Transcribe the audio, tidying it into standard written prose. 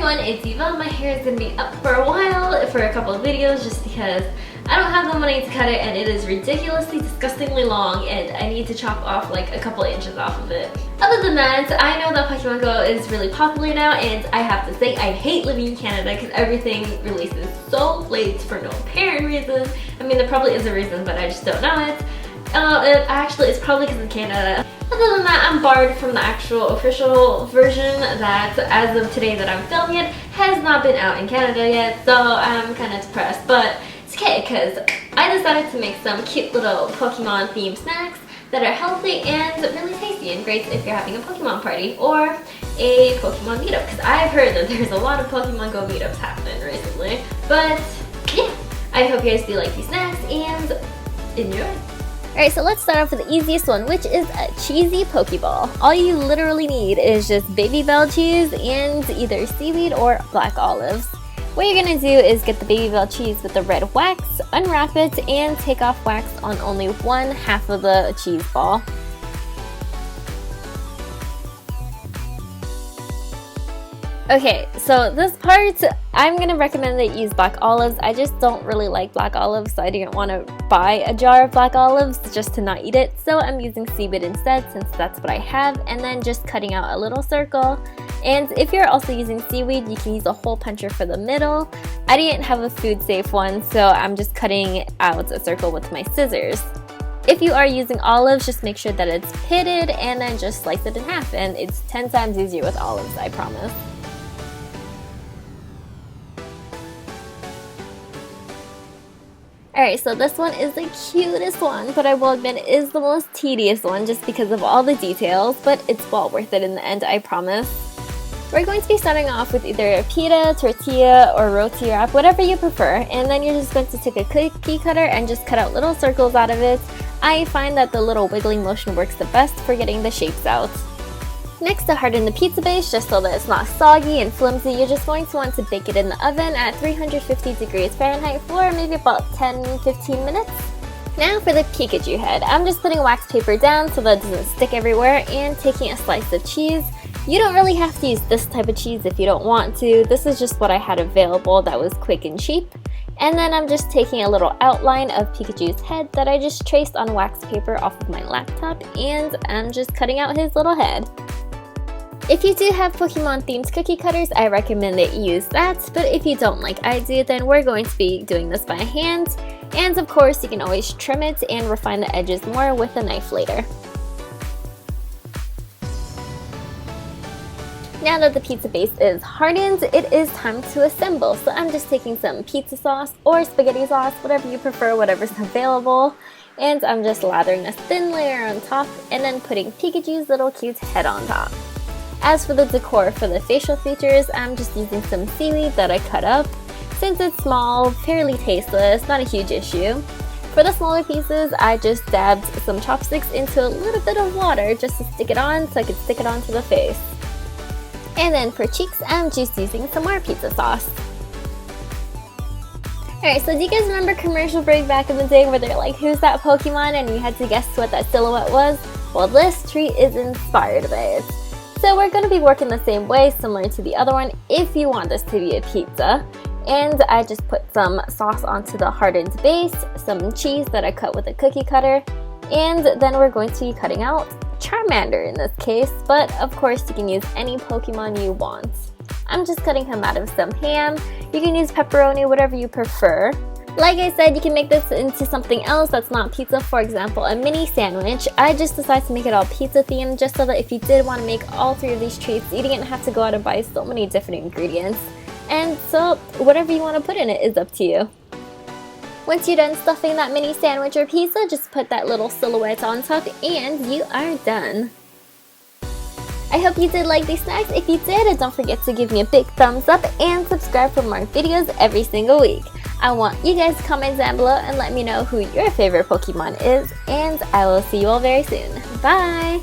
everyone, it's Eva. My hair is going to be up for a while, for a couple of videos, just because I don't have the money to cut it and it is ridiculously, disgustingly long and I need to chop off like a couple inches off of it. Other than that, I know that Pokemon Go is really popular now, and I have to say I hate living in Canada because everything releases so late for no apparent reason. I mean, there probably is a reason, but I just don't know it. Actually, it's probably because of Canada. Other than that, I'm barred from the actual official version that, as of today that I'm filming it, has not been out in Canada yet, so I'm kind of depressed. But it's okay, because I decided to make some cute little Pokemon themed snacks that are healthy and really tasty and great if you're having a Pokemon party or a Pokemon meetup, because I've heard that there's a lot of Pokemon Go meetups happening recently. But yeah, I hope you guys do like these snacks and enjoy. Alright, so let's start off with the easiest one, which is a cheesy Pokeball. All you literally need is just baby bell cheese and either seaweed or black olives. What you're going to do is get the baby bell cheese with the red wax, unwrap it, and take off wax on only one half of the cheese ball. Okay, so this part, I'm going to recommend that you use black olives. I just don't really like black olives, so I didn't want to buy a jar of black olives just to not eat it. So I'm using seaweed instead, since that's what I have, and then just cutting out a little circle. And if you're also using seaweed, you can use a hole puncher for the middle. I didn't have a food safe one, so I'm just cutting out a circle with my scissors. If you are using olives, just make sure that it's pitted and then just slice it in half, and it's 10 times easier with olives, I promise. Alright, so this one is the cutest one, but I will admit it is the most tedious one just because of all the details, but it's well worth it in the end, I promise. We're going to be starting off with either a pita, tortilla, or roti wrap, whatever you prefer, and then you're just going to take a cookie cutter and just cut out little circles out of it. I find that the little wiggling motion works the best for getting the shapes out. Next, to harden the pizza base just so that it's not soggy and flimsy, you're just going to want to bake it in the oven at 350 degrees Fahrenheit for maybe about 10-15 minutes. Now for the Pikachu head. I'm just putting wax paper down so that it doesn't stick everywhere and taking a slice of cheese. You don't really have to use this type of cheese if you don't want to. This is just what I had available that was quick and cheap. And then I'm just taking a little outline of Pikachu's head that I just traced on wax paper off of my laptop, and I'm just cutting out his little head. If you do have Pokemon themed cookie cutters, I recommend that you use that, but if you don't like I do, then we're going to be doing this by hand. And of course, you can always trim it and refine the edges more with a knife later. Now that the pizza base is hardened, it is time to assemble. So I'm just taking some pizza sauce or spaghetti sauce, whatever you prefer, whatever's available. And I'm just lathering a thin layer on top and then putting Pikachu's little cute head on top. As for the decor for the facial features, I'm just using some seaweed that I cut up. Since it's small, fairly tasteless, not a huge issue. For the smaller pieces, I just dabbed some chopsticks into a little bit of water just to stick it on so I could stick it onto the face. And then for cheeks, I'm just using some more pizza sauce. Alright, so do you guys remember commercial break back in the day where they're like, who's that Pokemon? And you had to guess what that silhouette was? Well, this treat is inspired by it. So we're going to be working the same way, similar to the other one, if you want this to be a pizza. And I just put some sauce onto the hardened base, some cheese that I cut with a cookie cutter, and then we're going to be cutting out Charmander in this case, but of course you can use any Pokemon you want. I'm just cutting him out of some ham. You can use pepperoni, whatever you prefer. Like I said, you can make this into something else that's not pizza, for example, a mini sandwich. I just decided to make it all pizza themed just so that if you did want to make all three of these treats, you didn't have to go out and buy so many different ingredients. And so, whatever you want to put in it is up to you. Once you're done stuffing that mini sandwich or pizza, just put that little silhouette on top and you are done. I hope you did like these snacks. If you did, don't forget to give me a big thumbs up and subscribe for more videos every single week. I want you guys to comment down below and let me know who your favorite Pokemon is, and I will see you all very soon. Bye!